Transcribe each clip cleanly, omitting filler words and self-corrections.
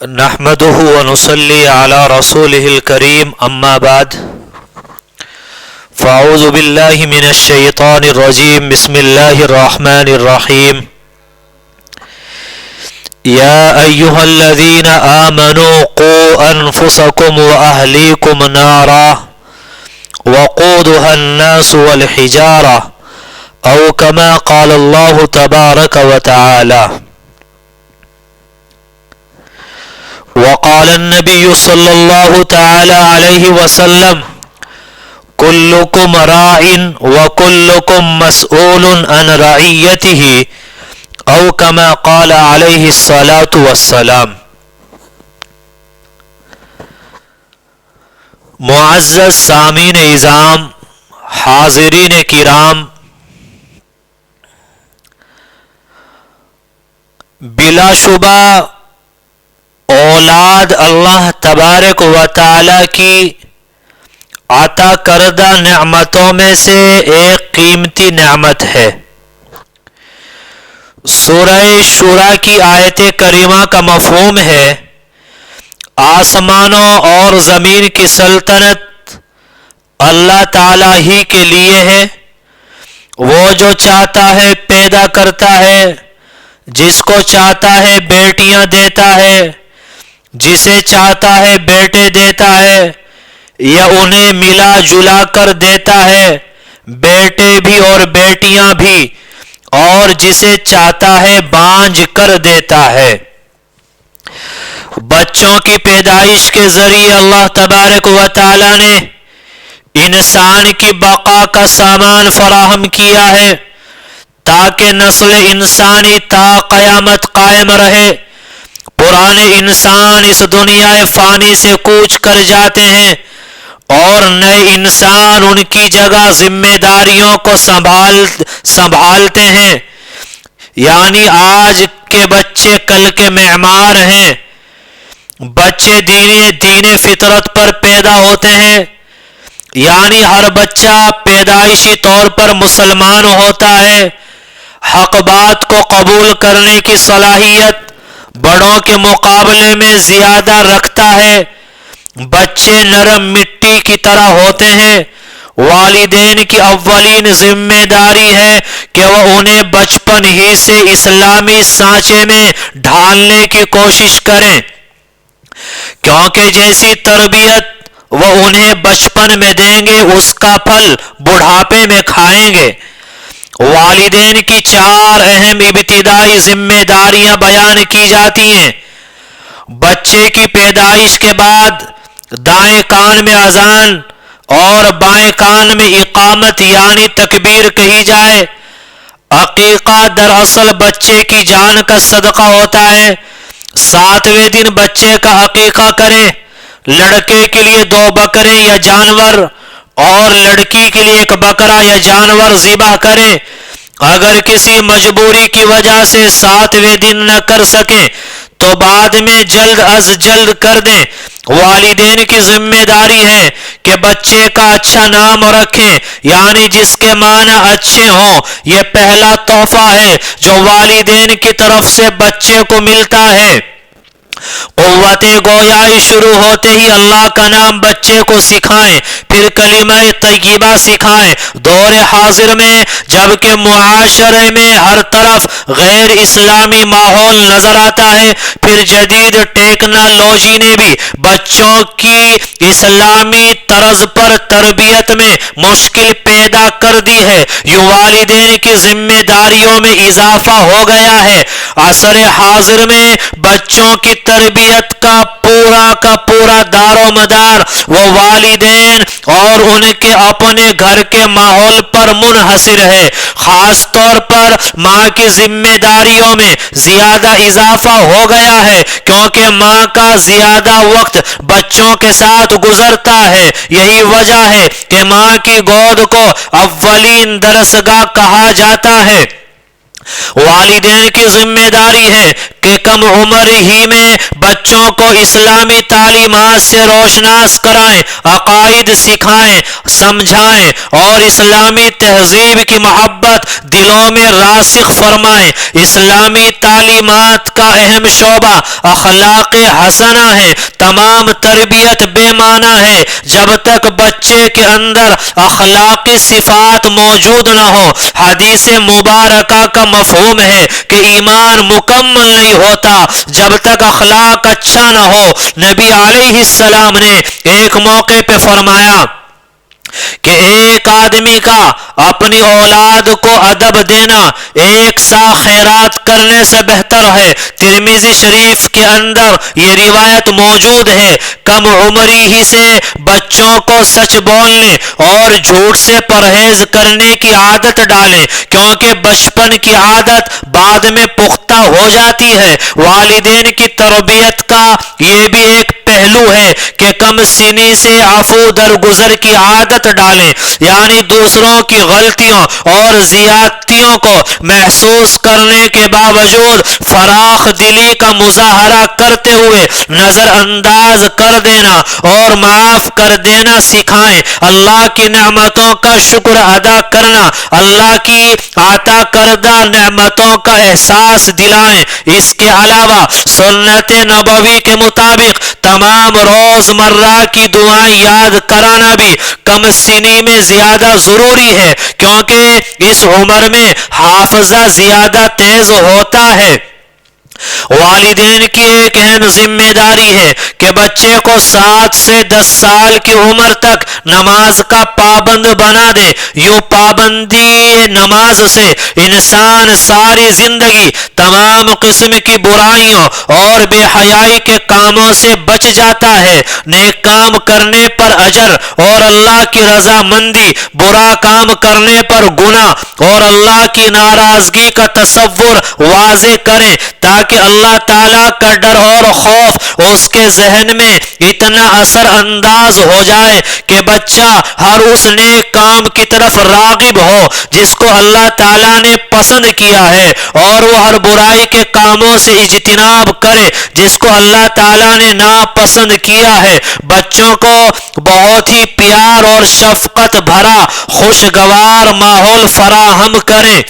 نحمده ونصلي على رسوله الكريم أما بعد فأعوذ بالله من الشيطان الرجيم بسم الله الرحمن الرحيم يا أيها الذين آمنوا قوا أنفسكم وأهليكم نارا وقودها الناس والحجارة أو كما قال الله تبارك وتعالى وقال النبي صلى الله تعالى عليه وسلم كلكم راع وكلكم مسؤول عن رعيته أو كما قال عليه الصلاة والسلام۔ معزز سامعین اعظام، حاضرین کرام، بلا شبہ اولاد اللہ تبارک و تعالی کی عطا کردہ نعمتوں میں سے ایک قیمتی نعمت ہے۔ سورہ شورى کی آیت کریمہ کا مفہوم ہے آسمانوں اور زمین کی سلطنت اللہ تعالی ہی کے لیے ہے۔ وہ جو چاہتا ہے پیدا کرتا ہے، جس کو چاہتا ہے بیٹیاں دیتا ہے، جسے چاہتا ہے بیٹے دیتا ہے یا انہیں ملا جلا کر دیتا ہے، بیٹے بھی اور بیٹیاں بھی، اور جسے چاہتا ہے بانجھ کر دیتا ہے۔ بچوں کی پیدائش کے ذریعے اللہ تبارک و تعالی نے انسان کی بقا کا سامان فراہم کیا ہے تاکہ نسل انسانی تا قیامت قائم رہے۔ پرانے انسان اس دنیا فانی سے کوچ کر جاتے ہیں اور نئے انسان ان کی جگہ ذمہ داریوں کو سنبھالتے ہیں، یعنی آج کے بچے کل کے معمار ہیں۔ بچے دین فطرت پر پیدا ہوتے ہیں، یعنی ہر بچہ پیدائشی طور پر مسلمان ہوتا ہے۔ حق بات کو قبول کرنے کی صلاحیت بڑوں کے مقابلے میں زیادہ رکھتا ہے۔ بچے نرم مٹی کی طرح ہوتے ہیں۔ والدین کی اولین ذمہ داری ہے کہ وہ انہیں بچپن ہی سے اسلامی سانچے میں ڈھالنے کی کوشش کریں، کیونکہ جیسی تربیت وہ انہیں بچپن میں دیں گے اس کا پھل بڑھاپے میں کھائیں گے۔ والدین کی 4 اہم ابتدائی ذمہ داریاں بیان کی جاتی ہیں۔ بچے کی پیدائش کے بعد دائیں کان میں اذان اور بائیں کان میں اقامت یعنی تکبیر کہی جائے۔ عقیقہ دراصل بچے کی جان کا صدقہ ہوتا ہے۔ 7ویں دن بچے کا عقیقہ کریں۔ لڑکے کے لیے 2 بکرے یا جانور اور لڑکی کے لیے 1 بکرا یا جانور ذبح کریں۔ اگر کسی مجبوری کی وجہ سے 7ویں دن نہ کر سکیں تو بعد میں جلد از جلد کر دیں۔ والدین کی ذمہ داری ہے کہ بچے کا اچھا نام رکھیں، یعنی جس کے معنی اچھے ہوں۔ یہ پہلا تحفہ ہے جو والدین کی طرف سے بچے کو ملتا ہے۔ قوت گویائی شروع ہوتے ہی اللہ کا نام بچے کو سکھائیں، پھر کلمہ طیبہ سکھائیں۔ دور حاضر میں جبکہ معاشرے میں ہر طرف غیر اسلامی ماحول نظر آتا ہے، پھر جدید ٹیکنالوجی نے بھی بچوں کی اسلامی طرز پر تربیت میں مشکل پیدا کر دی ہے۔ یوں والدین کی ذمہ داریوں میں اضافہ ہو گیا ہے۔ عصر حاضر میں بچوں کی تربیت کا پورا دار و مدار وہ والدین اور ان کے اپنے گھر کے ماحول پر منحصر ہے۔ خاص طور پر ماں کی ذمہ داریوں میں زیادہ اضافہ ہو گیا ہے، کیونکہ ماں کا زیادہ وقت بچوں کے ساتھ گزرتا ہے۔ یہی وجہ ہے کہ ماں کی گود کو اولین درسگاہ کہا جاتا ہے۔ والدین کی ذمہ داری ہے کہ کم عمر ہی میں بچوں کو اسلامی تعلیمات سے روشناس کرائیں، عقائد سکھائیں، سمجھائیں اور اسلامی تہذیب کی محبت دلوں میں راسخ فرمائیں۔ اسلامی تعلیمات کا اہم شعبہ اخلاق حسنہ ہے۔ تمام تربیت بے معنی ہے جب تک بچے کے اندر اخلاقی صفات موجود نہ ہو۔ حدیث مبارکہ کا مفہوم ہے کہ ایمان مکمل نہیں ہوتا جب تک اخلاق اچھا نہ ہو۔ نبی علیہ السلام نے ایک موقع پہ فرمایا کہ ایک آدمی کا اپنی اولاد کو ادب دینا ایک سا خیرات کرنے سے بہتر ہے۔ ترمذی شریف کے اندر یہ روایت موجود ہے۔ کم عمری ہی سے بچوں کو سچ بولنے اور جھوٹ سے پرہیز کرنے کی عادت ڈالیں، کیونکہ بچپن کی عادت بعد میں پختہ ہو جاتی ہے۔ والدین کی تربیت کا یہ بھی ایک پہلو ہے کہ کم سنی سے عفو درگزر کی عادت ڈالیں، یعنی دوسروں کی غلطیوں اور زیادتیوں کو محسوس کرنے کے باوجود فراخ دلی کا مظاہرہ کرتے ہوئے نظر انداز کر دینا اور معاف کر دینا سکھائیں۔ اللہ کی نعمتوں کا شکر ادا کرنا، اللہ کی عطا کردہ نعمتوں کا احساس دلائیں۔ اس کے علاوہ سنت نبوی کے مطابق تمام روزمرہ کی دعائیں یاد کرانا بھی کم سنی میں زیادہ ضروری ہے، کیونکہ اس عمر میں حافظہ زیادہ تیز ہوتا ہے۔ والدین کی ایک اہم ذمہ داری ہے کہ بچے کو 7 سے 10 سال کی عمر تک نماز کا پابند بنا دے۔ یوں پابندی نماز سے انسان ساری زندگی تمام قسم کی برائیوں اور بے حیائی کے کاموں سے بچ جاتا ہے۔ نیک کام کرنے پر اجر اور اللہ کی رضامندی، برا کام کرنے پر گناہ اور اللہ کی ناراضگی کا تصور واضح کریں، تاکہ اللہ تعالیٰ کا ڈر اور خوف اس کے ذہن میں اتنا اثر انداز ہو جائے کہ بچہ ہر اس نیک کام کی طرف راغب ہو جس کو اللہ تعالیٰ نے پسند کیا ہے، اور وہ ہر برائی کے کاموں سے اجتناب کرے جس کو اللہ تعالیٰ نے ناپسند کیا ہے۔ بچوں کو بہت ہی پیار اور شفقت بھرا خوشگوار ماحول فراہم کریں۔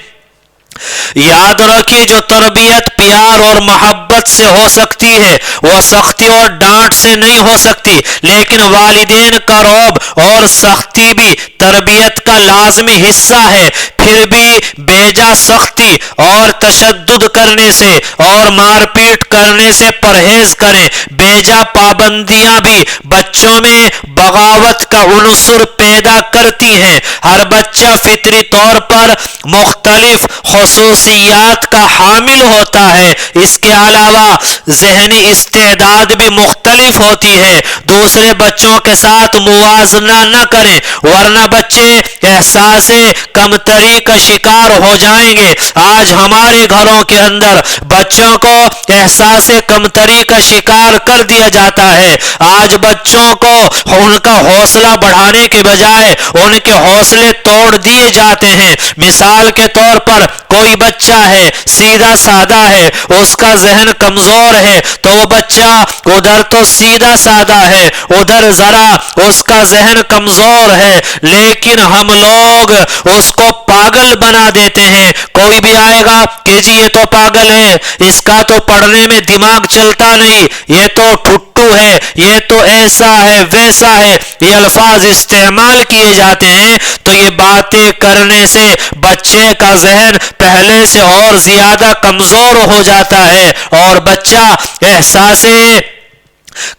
یاد رکھیے، جو تربیت پیار اور محبت سے ہو سکتی ہے وہ سختی اور ڈانٹ سے نہیں ہو سکتی، لیکن والدین کا رعب اور سختی بھی تربیت کا لازمی حصہ ہے۔ پھر بھی بیجا سختی اور تشدد کرنے سے اور مار پیٹ کرنے سے پرہیز کریں۔ بیجا پابندیاں بھی بچوں میں بغاوت کا عنصر پیدا کرتی ہیں۔ ہر بچہ فطری طور پر مختلف خصوصیات کا حامل ہوتا ہے، اس کے علاوہ ذہنی استعداد بھی مختلف ہوتی ہے۔ دوسرے بچوں کے ساتھ موازنہ نہ کریں، ورنہ بچے احساس کمتری کا شکار ہو جائیں گے۔ آج ہمارے گھروں کے اندر بچوں کو احساس کمتری کا شکار کر دیا جاتا ہے۔ آج بچوں کو ان کا حوصلہ بڑھانے کے بجائے ان کے حوصلے توڑ دیے جاتے ہیں۔ مثال کے طور پر کوئی بچہ ہے، سیدھا سادہ ہے، اس کا ذہن کمزور ہے، تو وہ بچہ ادھر تو سیدھا سادہ ہے، ادھر ذرا اس کا ذہن کمزور ہے، لیکن ہم لوگ اس کو پاگل بنا دیتے ہیں۔ کوئی بھی آئے گا کہ جی یہ تو پاگل ہے، اس کا تو پڑھنے میں دماغ چلتا نہیں، یہ تو ٹھٹو ہے، یہ تو ایسا ہے ویسا ہے، یہ الفاظ استعمال کیے جاتے ہیں۔ تو یہ باتیں کرنے سے بچے کا ذہن پہلے سے اور زیادہ کمزور ہو جاتا ہے اور بچہ احساس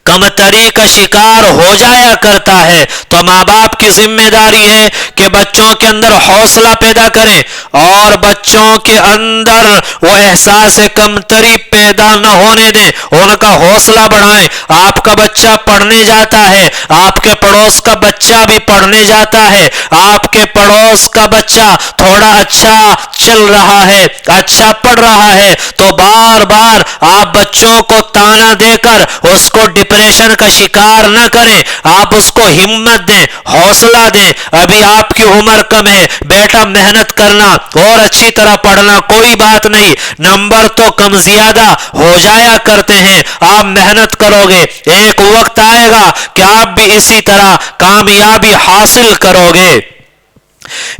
کمتری کا شکار ہو جایا کرتا ہے۔ تو ماں باپ کی ذمہ داری ہے کہ بچوں کے اندر حوصلہ پیدا کریں اور بچوں کے اندر وہ احساس کمتری پیدا نہ ہونے دیں، ان کا حوصلہ بڑھائیں۔ آپ کا بچہ پڑھنے جاتا ہے، آپ کے پڑوس کا بچہ بھی پڑھنے جاتا ہے، آپ کے پڑوس کا بچہ تھوڑا اچھا چل رہا ہے، اچھا پڑھ رہا ہے، تو بار بار آپ بچوں کو تانا دے کر اس کو ڈپریشن کا شکار نہ کریں، آپ اس کو ہمت دیں، حوصلہ دیں۔ ابھی آپ کی عمر کم ہے، بیٹا محنت محنت کرنا اور اچھی طرح پڑھنا کوئی بات نہیں، نمبر تو کم زیادہ ہو جایا کرتے ہیں، آپ محنت کرو گے ایک وقت آئے گا کہ آپ بھی اسی طرح کامیابی حاصل کرو گے۔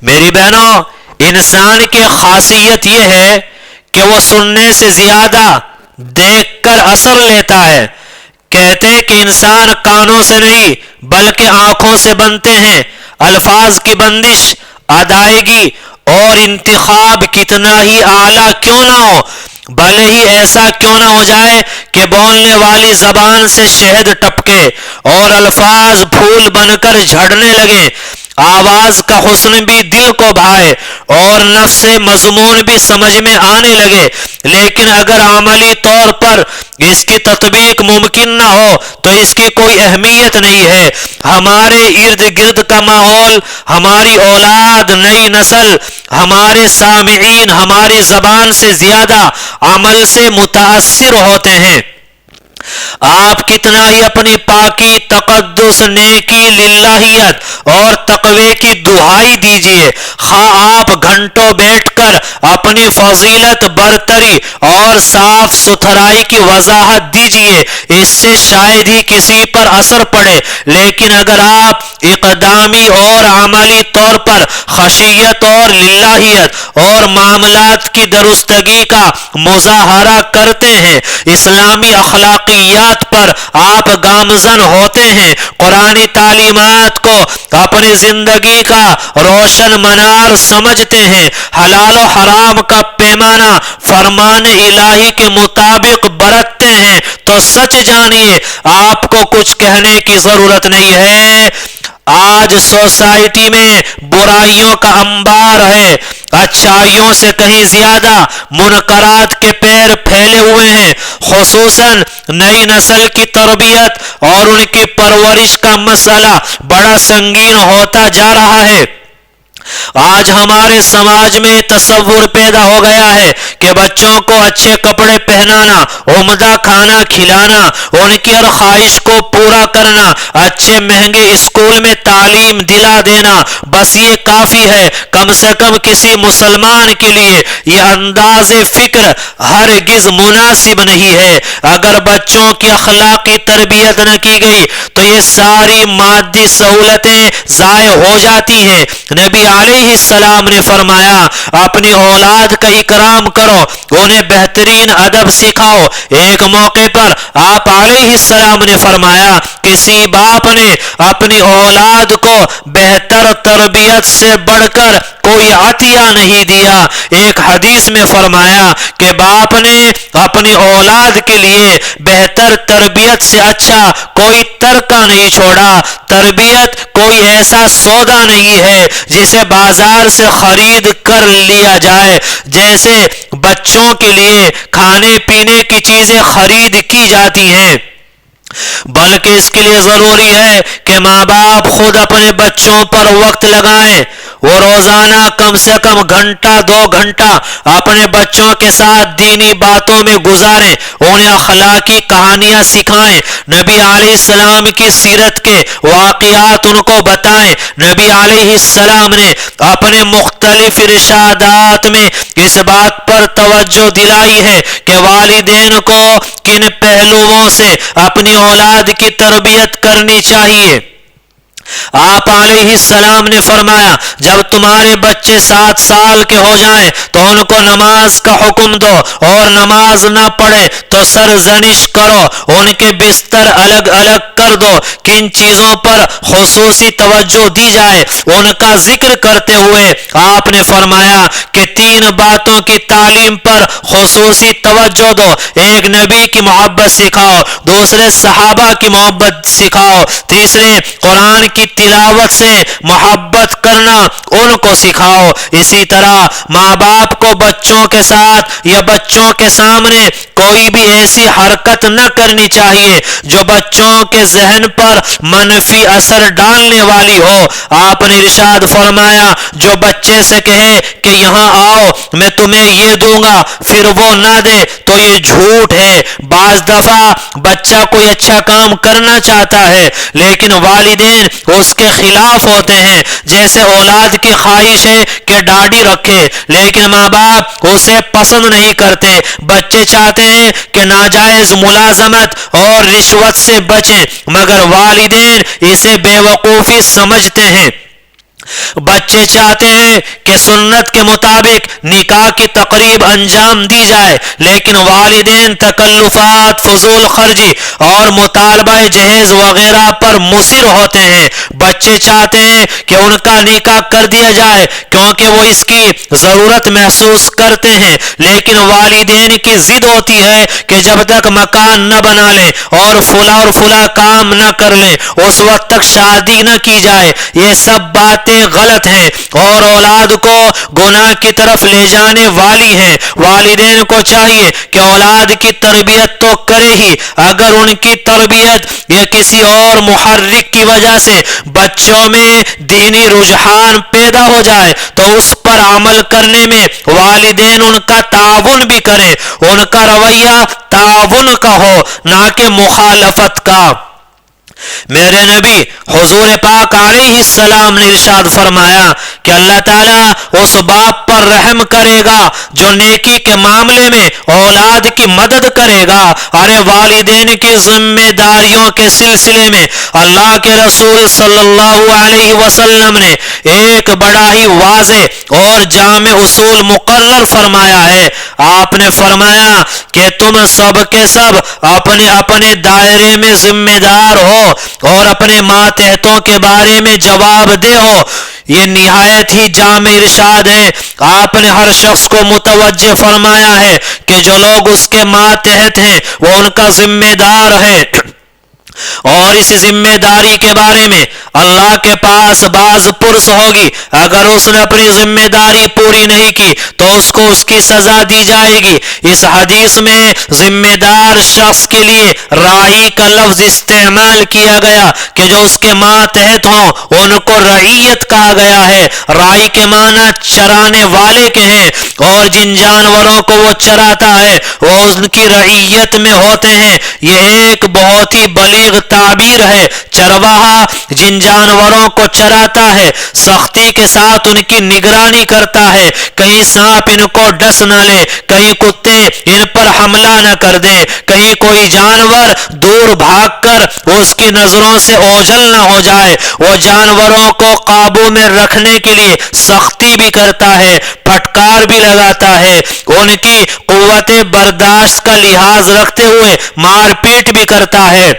میری بہنوں، انسان کی خاصیت یہ ہے کہ وہ سننے سے زیادہ دیکھ کر اثر لیتا ہے۔ کہتے ہیں کہ انسان کانوں سے نہیں بلکہ آنکھوں سے بنتے ہیں۔ الفاظ کی بندش، ادائیگی اور انتخاب کتنا ہی اعلیٰ کیوں نہ ہو، بھلے ہی ایسا کیوں نہ ہو جائے کہ بولنے والی زبان سے شہد ٹپکے اور الفاظ پھول بن کر جھڑنے لگے، آواز کا حسن بھی دل کو بھائے اور نفس مضمون بھی سمجھ میں آنے لگے، لیکن اگر عملی طور پر اس کی تطبیق ممکن نہ ہو تو اس کی کوئی اہمیت نہیں ہے۔ ہمارے ارد گرد کا ماحول، ہماری اولاد، نئی نسل، ہمارے سامعین ہماری زبان سے زیادہ عمل سے متاثر ہوتے ہیں۔ آپ کتنا ہی اپنی پاکی، تقدس، نیکی، للہیت اور تقوی کی دہائی دیجئے، خواہ آپ گھنٹوں بیٹھ کر اپنی فضیلت، برتری اور صاف ستھرائی کی وضاحت دیجئے، اس سے شاید ہی کسی پر اثر پڑے، لیکن اگر آپ اقدامی اور عملی طور پر خشیت اور للہیت اور معاملات کی درستگی کا مظاہرہ کرتے ہیں، اسلامی اخلاقیات پر آپ گامزن ہوتے ہیں، قرآن تعلیمات کو اپنی زندگی کا روشن منار سمجھتے ہیں، حلال و حرام کا پیمانہ فرمان الہی کے مطابق برتتے ہیں، تو سچ جانیے آپ کو کچھ کہنے کی ضرورت نہیں ہے۔ آج سوسائٹی میں برائیوں کا انبار ہے، اچھائیوں سے کہیں زیادہ منکرات کے پیر پھیلے ہوئے ہیں، خصوصاً نئی نسل کی تربیت اور ان کی پرورش کا مسئلہ بڑا سنگین ہوتا جا رہا ہے۔ آج ہمارے سماج میں تصور پیدا ہو گیا ہے کہ بچوں کو اچھے کپڑے پہنانا، عمدہ کھانا کھلانا، ان کی ہر خواہش کو پورا کرنا، اچھے مہنگے اسکول میں تعلیم دلا دینا، بس یہ کافی ہے۔ کم سے کم کسی مسلمان کے لیے یہ انداز فکر ہرگز مناسب نہیں ہے۔ اگر بچوں کی اخلاقی تربیت نہ کی گئی تو یہ ساری مادی سہولتیں ضائع ہو جاتی ہیں۔ نبی علیہ السلام نے فرمایا، اپنی اولاد کا اکرام کرو، انہیں بہترین ادب سکھاؤ۔ ایک موقع پر آپ علیہ السلام نے فرمایا، کسی باپ نے اپنی اولاد کو بہتر تربیت سے بڑھ کر کوئی عطیہ نہیں دیا۔ ایک حدیث میں فرمایا کہ باپ نے اپنی اولاد کے لیے بہتر تربیت سے اچھا کوئی ترکہ نہیں چھوڑا۔ تربیت کوئی ایسا سودا نہیں ہے جسے بازار سے خرید کر لیا جائے، جیسے بچوں کے لیے کھانے پینے کی چیزیں خرید کی جاتی ہیں، بلکہ اس کے لیے ضروری ہے کہ ماں باپ خود اپنے بچوں پر وقت لگائیں، وہ روزانہ کم سے کم گھنٹہ 2 گھنٹہ اپنے بچوں کے ساتھ دینی باتوں میں گزاریں، انہیں اخلاقی کہانیاں سکھائیں، نبی علیہ السلام کی سیرت کے واقعات ان کو بتائیں۔ نبی علیہ السلام نے اپنے مختلف ارشادات میں اس بات پر توجہ دلائی ہے کہ والدین کو کن پہلوؤں سے اپنی اولاد کی تربیت کرنی چاہیے۔ آپ علیہ السلام نے فرمایا، جب تمہارے بچے 7 سال کے ہو جائیں تو ان کو نماز کا حکم دو، اور نماز نہ پڑھے تو سرزنش کرو، ان کے بستر الگ الگ کر دو۔ کن چیزوں پر خصوصی توجہ دی جائے ان کا ذکر کرتے ہوئے آپ نے فرمایا کہ 3 باتوں کی تعلیم پر خصوصی توجہ دو۔ ایک، نبی کی محبت سکھاؤ، دوسرے صحابہ کی محبت سکھاؤ، تیسرے قرآن کی تلاوت سے محبت کرنا ان کو سکھاؤ۔ اسی طرح ماں باپ کو بچوں کے ساتھ یا بچوں کے سامنے کوئی بھی ایسی حرکت نہ کرنی چاہیے جو بچوں کے ذہن پر منفی اثر ڈالنے والی ہو۔ آپ نے ارشاد فرمایا، جو بچے سے کہے کہ یہاں آؤ میں تمہیں یہ دوں گا پھر وہ نہ دے تو یہ جھوٹ ہے۔ بعض دفعہ بچہ کوئی اچھا کام کرنا چاہتا ہے لیکن والدین اس کے خلاف ہوتے ہیں. جیسے اولاد کی خواہش ہے کہ داڑھی رکھے لیکن ماں باپ اسے پسند نہیں کرتے. بچے چاہتے ہیں کہ ناجائز ملازمت اور رشوت سے بچیں مگر والدین اسے بے وقوفی سمجھتے ہیں. بچے چاہتے ہیں کہ سنت کے مطابق نکاح کی تقریب انجام دی جائے لیکن والدین تکلفات، فضول خرچی اور مطالبہ جہیز وغیرہ پر مصر ہوتے ہیں. بچے چاہتے ہیں کہ ان کا نکاح کر دیا جائے کیونکہ وہ اس کی ضرورت محسوس کرتے ہیں لیکن والدین کی ضد ہوتی ہے کہ جب تک مکان نہ بنا لیں اور فلاں کام نہ کر لیں اس وقت تک شادی نہ کی جائے. یہ سب باتیں غلط ہیں اور اولاد کو گناہ کی طرف لے جانے والی ہیں. والدین کو چاہیے کہ اولاد کی تربیت تو کرے ہی، اگر ان کی تربیت یا کسی اور محرک کی وجہ سے بچوں میں دینی رجحان پیدا ہو جائے تو اس پر عمل کرنے میں والدین ان کا تعاون بھی کریں. ان کا رویہ تعاون کا ہو نہ کہ مخالفت کا. میرے نبی حضور پاک علیہ السلام نے ارشاد فرمایا کہ اللہ تعالیٰ اس باپ پر رحم کرے گا جو نیکی کے معاملے میں اولاد کی مدد کرے گا. ارے والدین کی ذمہ داریوں کے سلسلے میں اللہ کے رسول صلی اللہ علیہ وسلم نے ایک بڑا ہی واضح اور جامع اصول مقرر فرمایا ہے. آپ نے فرمایا کہ تم سب کے سب اپنے اپنے دائرے میں ذمہ دار ہو اور اپنے ماتحتوں کے بارے میں جواب دہ ہو. یہ نہایت ہی جامع ارشاد ہے. آپ نے ہر شخص کو متوجہ فرمایا ہے کہ جو لوگ اس کے ماتحت ہیں وہ ان کا ذمہ دار ہے اور اس ذمہ داری کے بارے میں اللہ کے پاس باز پرس ہوگی. اگر اس نے اپنی ذمہ داری پوری نہیں کی تو اس کو اس کی سزا دی جائے گی. اس حدیث میں ذمہ دار شخص کے لیے راعی کا لفظ استعمال کیا گیا کہ جو اس کے ماتحت ہوں ان کو رعیت کہا گیا ہے. راعی کے معنی چرانے والے کے ہیں اور جن جانوروں کو وہ چراتا ہے وہ ان کی رعیت میں ہوتے ہیں. یہ ایک بہت ہی بلیغ تعبیر ہے. چرواہا جن جانوروں کو چراتا ہے سختی کے ساتھ ان کی نگرانی کرتا ہے. کہیں سانپ ان کو ڈس نہ لے، کہیں کتے ان پر حملہ نہ کر دے، کہیں کوئی جانور دور بھاگ کر اس کی نظروں سے اوجھل نہ ہو جائے. وہ جانوروں کو قابو میں رکھنے کے لیے سختی بھی کرتا ہے، پھٹکار بھی لگاتا ہے، ان کی قوت برداشت کا لحاظ رکھتے ہوئے مار پیٹ بھی کرتا ہے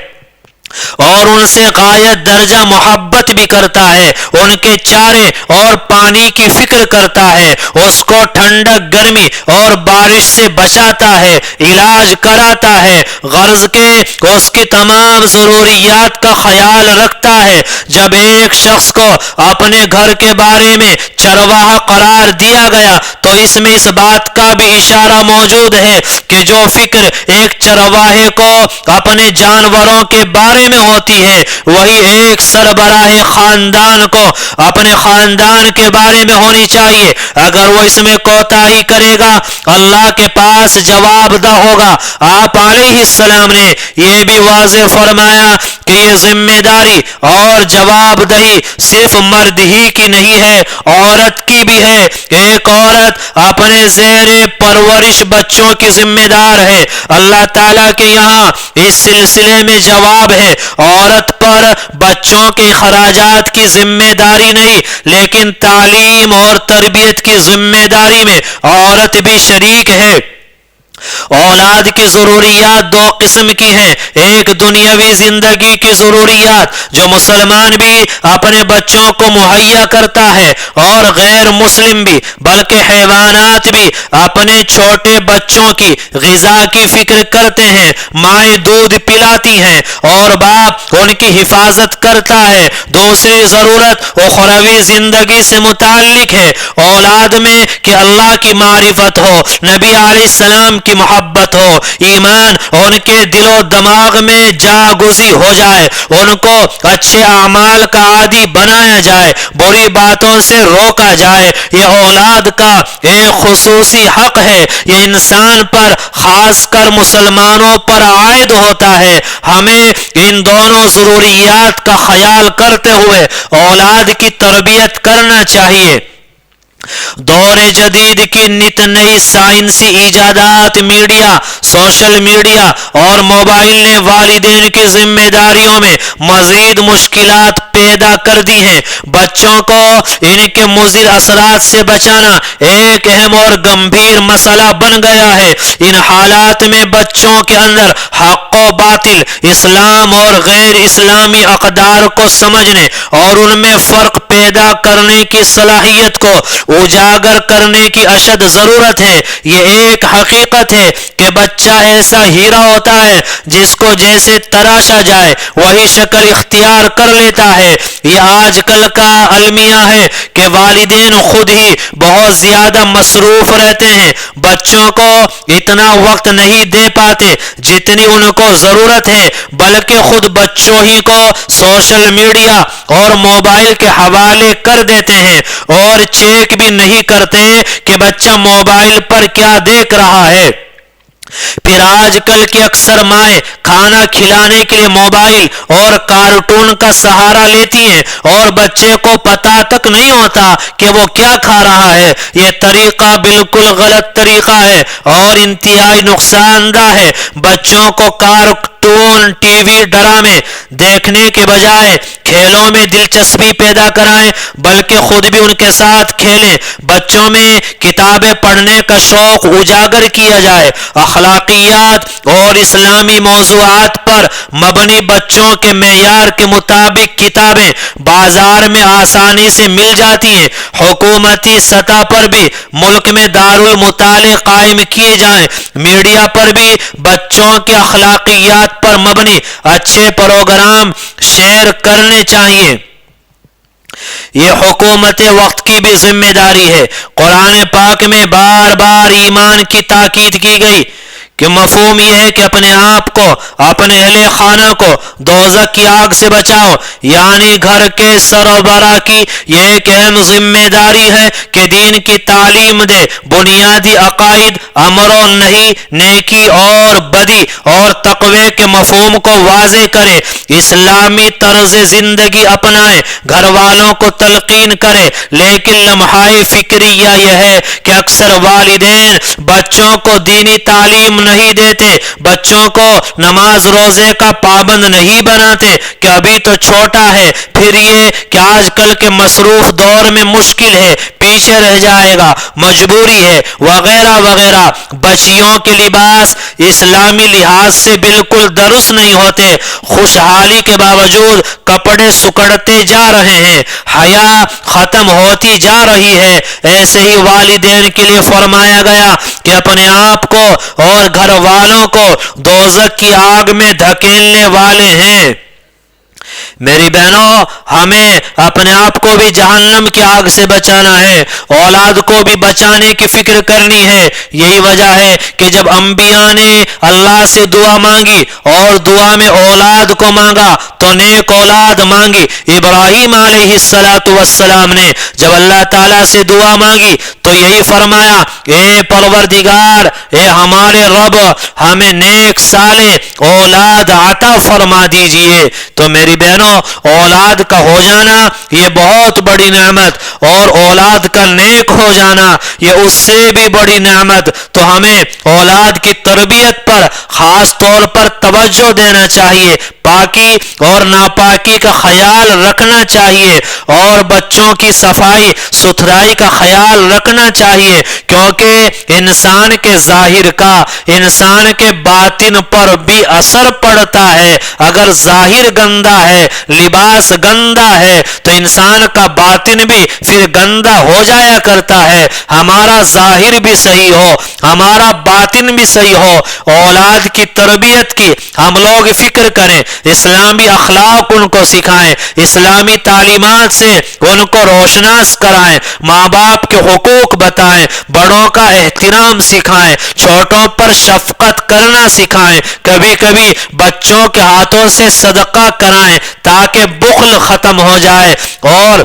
اور ان سے غایت درجہ محبت بھی کرتا ہے. ان کے چارے اور پانی کی فکر کرتا ہے، اس کو ٹھنڈک، گرمی اور بارش سے بچاتا ہے، علاج کراتا ہے، غرض کے اس کی تمام ضروریات کا خیال رکھتا ہے. جب ایک شخص کو اپنے گھر کے بارے میں چرواہا قرار دیا گیا تو اس میں اس بات کا بھی اشارہ موجود ہے کہ جو فکر ایک چرواہے کو اپنے جانوروں کے بارے میں ہوتی ہے وہی ایک سربراہ خاندان کو اپنے خاندان کے بارے میں ہونی چاہیے. اگر وہ اس میں کوتاہی کرے گا اللہ کے پاس جواب دہ ہوگا. آپ علیہ السلام نے یہ بھی واضح فرمایا کہ یہ ذمہ داری اور جواب دہی صرف مرد ہی کی نہیں ہے، عورت کی بھی ہے. ایک عورت اپنے زیر پرورش بچوں کی ذمہ دار ہے. اللہ تعالیٰ کے یہاں اس سلسلے میں جواب ہے. عورت پر بچوں کے اخراجات کی ذمہ داری نہیں لیکن تعلیم اور تربیت کی ذمہ داری میں عورت بھی شریک ہے. اولاد کی ضروریات دو قسم کی ہیں. ایک دنیاوی زندگی کی ضروریات جو مسلمان بھی اپنے بچوں کو مہیا کرتا ہے اور غیر مسلم بھی بلکہ حیوانات بھی اپنے چھوٹے بچوں کی غذا کی فکر کرتے ہیں. مائیں دودھ پلاتی ہیں اور باپ ان کی حفاظت کرتا ہے. دوسری ضرورت اخروی زندگی سے متعلق ہے. اولاد میں کہ اللہ کی معرفت ہو، نبی علیہ السلام کی کی محبت ہو، ایمان ان کے دل و دماغ میں جاگزی ہو جائے، ان کو اچھے اعمال کا عادی بنایا جائے، بری باتوں سے روکا جائے۔ یہ اولاد کا ایک خصوصی حق ہے، یہ انسان پر خاص کر مسلمانوں پر عائد ہوتا ہے۔ ہمیں ان دونوں ضروریات کا خیال کرتے ہوئے اولاد کی تربیت کرنا چاہیے۔ دور جدید کی نت نئی سائنسی ایجادات، میڈیا، سوشل میڈیا اور موبائل نے والدین کی ذمہ داریوں میں مزید مشکلات پیدا کر دی ہیں۔ بچوں کو ان کے مضر اثرات سے بچانا ایک اہم اور گمبھیر مسئلہ بن گیا ہے۔ ان حالات میں بچوں کے اندر حق و باطل، اسلام اور غیر اسلامی اقدار کو سمجھنے اور ان میں فرق پیدا کرنے کی صلاحیت کو اجاگر کرنے کی اشد ضرورت ہے۔ یہ ایک حقیقت ہے کہ بچہ ایسا ہیرا ہوتا ہے جس کو جیسے تراشا جائے وہی شکل اختیار کر لیتا ہے۔ یہ آج کل کا المیہ ہے کہ والدین خود ہی بہت زیادہ مصروف رہتے ہیں، بچوں کو اتنا وقت نہیں دے پاتے جتنی ان کو ضرورت ہے، بلکہ خود بچوں ہی کو سوشل میڈیا اور موبائل کے حوالے کر دیتے ہیں اور چیک بھی نہیں کرتے کہ بچہ موبائل پر کیا دیکھ رہا ہے۔ پھر آج کل کی اکثر مائیں کھانا کھلانے کے لیے موبائل اور کارٹون کا سہارا لیتی ہیں اور بچے کو پتہ تک نہیں ہوتا کہ وہ کیا کھا رہا ہے۔ یہ طریقہ بالکل غلط طریقہ ہے اور انتہائی نقصان دہ ہے۔ بچوں کو کارٹون، ٹی وی، ڈرامے دیکھنے کے بجائے کھیلوں میں دلچسپی پیدا کرائیں، بلکہ خود بھی ان کے ساتھ کھیلیں۔ بچوں میں کتابیں پڑھنے کا شوق اجاگر کیا جائے۔ اخلاقیات اور اسلامی موضوعات پر مبنی بچوں کے معیار کے مطابق کتابیں بازار میں آسانی سے مل جاتی ہیں۔ حکومتی سطح پر بھی ملک میں دارالمطالعے قائم کیے جائیں۔ میڈیا پر بھی بچوں کے اخلاقیات پر مبنی اچھے پروگرام شیئر کرنے چاہیے۔ یہ حکومت وقت کی بھی ذمہ داری ہے۔ قرآن پاک میں بار بار ایمان کی تاکید کی گئی کہ مفہوم یہ ہے کہ اپنے آپ کو، اپنے اہل خانہ کو دوزخ کی آگ سے بچاؤ، یعنی گھر کے سربراہ کی یہ ایک اہم ذمہ داری ہے کہ دین کی تعلیم دے، بنیادی عقائد، امر و نہی، نیکی اور بدی اور تقوی کے مفہوم کو واضح کرے، اسلامی طرز زندگی اپنائے، گھر والوں کو تلقین کرے۔ لیکن لمحہ فکریہ یہ ہے کہ اکثر والدین بچوں کو دینی تعلیم نہیں دیتے، بچوں کو نماز روزے کا پابند نہیں بناتے کہ ابھی تو چھوٹا ہے، پھر یہ کہ آج کل کے مصروف دور میں مشکل ہے، پیچھے رہ جائے گا، مجبوری ہے، وغیرہ وغیرہ۔ بچیوں کے لباس اسلامی لحاظ سے بالکل درست نہیں ہوتے، خوشحالی کے باوجود کپڑے سکڑتے جا رہے ہیں، حیا ختم ہوتی جا رہی ہے۔ ایسے ہی والدین کے لیے فرمایا گیا کہ اپنے آپ کو اور گھر والوں کو دوزخ کی آگ میں دھکیلنے والے ہیں۔ میری بہنوں، ہمیں اپنے آپ کو بھی جہنم کی آگ سے بچانا ہے، اولاد کو بھی بچانے کی فکر کرنی ہے۔ یہی وجہ ہے کہ جب انبیاء نے اللہ سے دعا مانگی اور دعا میں اولاد کو مانگا تو نیک اولاد مانگی۔ ابراہیم علیہ السلام نے جب اللہ تعالیٰ سے دعا مانگی تو یہی فرمایا، اے پروردگار، اے ہمارے رب، ہمیں نیک صالح اولاد عطا فرما دیجئے۔ تو میری بہنوں، اولاد کا ہو جانا یہ بہت بڑی نعمت، اور اولاد کا نیک ہو جانا یہ اس سے بھی بڑی نعمت۔ تو ہمیں اولاد کی تربیت پر خاص طور پر توجہ دینا چاہیے، پاکی اور ناپاکی کا خیال رکھنا چاہیے، اور بچوں کی صفائی ستھرائی کا خیال رکھنا چاہیے، کیونکہ انسان کے ظاہر کا انسان کے باطن پر بھی اثر پڑتا ہے۔ اگر ظاہر گندا ہے، لباس گندا ہے، تو انسان کا باطن بھی پھر گندا ہو جایا کرتا ہے۔ ہمارا ظاہر بھی صحیح ہو، ہمارا باطن بھی صحیح ہو، اولاد کی تربیت کی ہم لوگ فکر کریں۔ اسلامی اخلاق ان کو سکھائیں، اسلامی تعلیمات سے ان کو روشناس کرائیں، ماں باپ کے حقوق بتائیں، بڑوں کا احترام سکھائیں، چھوٹوں پر شفقت کرنا سکھائیں، کبھی کبھی بچوں کے ہاتھوں سے صدقہ کرائیں تاکہ بخل ختم ہو جائے، اور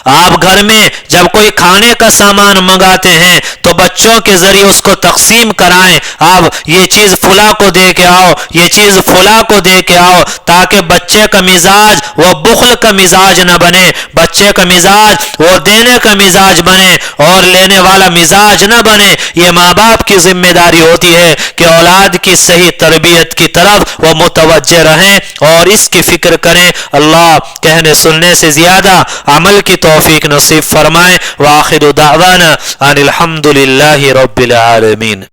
آپ گھر میں جب کوئی کھانے کا سامان منگاتے ہیں تو بچوں کے ذریعے اس کو تقسیم کرائیں، آپ یہ چیز فلاں کو دے کے آؤ، یہ چیز فلاں کو دے کے آؤ، تاکہ بچے کا مزاج وہ بخل کا مزاج نہ بنے، بچے کا مزاج وہ دینے کا مزاج بنے اور لینے والا مزاج نہ بنے۔ یہ ماں باپ کی ذمہ داری ہوتی ہے کہ اولاد کی صحیح تربیت کی طرف وہ متوجہ رہیں اور اس کی فکر کریں۔ اللہ کہنے سننے سے زیادہ عمل کی توفیق نصیب فرمائے۔ وآخر دعوانا ان الحمد للہ رب العالمین۔